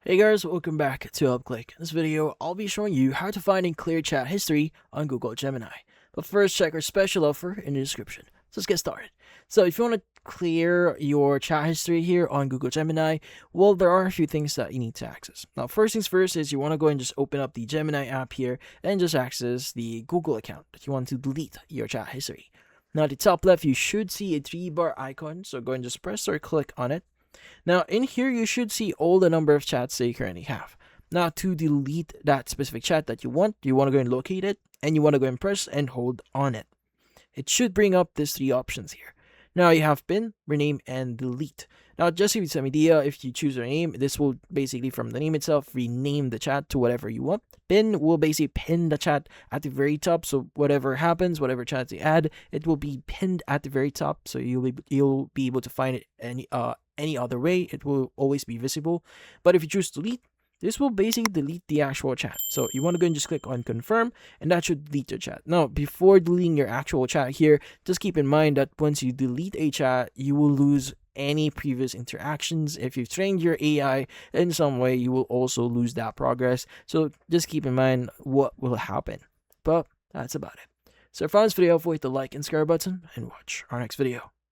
Hey guys, welcome back to UpClick. In this video, I'll be showing you how to find and clear chat history on Google Gemini. But first, check our special offer in the description. So let's get started. So if you want to clear your chat history here on Google Gemini, well, there are a few things that you need to access. Now, first things first is you want to go and just open up the Gemini app here and just access the Google account that you want to delete your chat history. Now, at the top left, you should see a 3-bar icon. So go and just press or click on it. Now, in here, you should see all the number of chats that you currently have. Now, to delete that specific chat that you want to go and locate it, and you want to go and press and hold on it. It should bring up these three options here. Now, you have pin, rename, and delete. Now, just to give you some idea, if you choose rename, this will basically, from the name itself, rename the chat to whatever you want. Pin will basically pin the chat at the very top, so whatever happens, whatever chats you add, it will be pinned at the very top, so you'll be able to find it any other way. It will always be visible. But if you choose delete, this will basically delete the actual chat. So you want to go and just click on confirm, and that should delete your chat. Now, before deleting your actual chat here, just keep in mind that once you delete a chat, you will lose any previous interactions. If you've trained your AI in some way, you will also lose that progress. So just keep in mind what will happen. But that's about it. So if you found this video helpful, hit the like and subscribe button and watch our next video.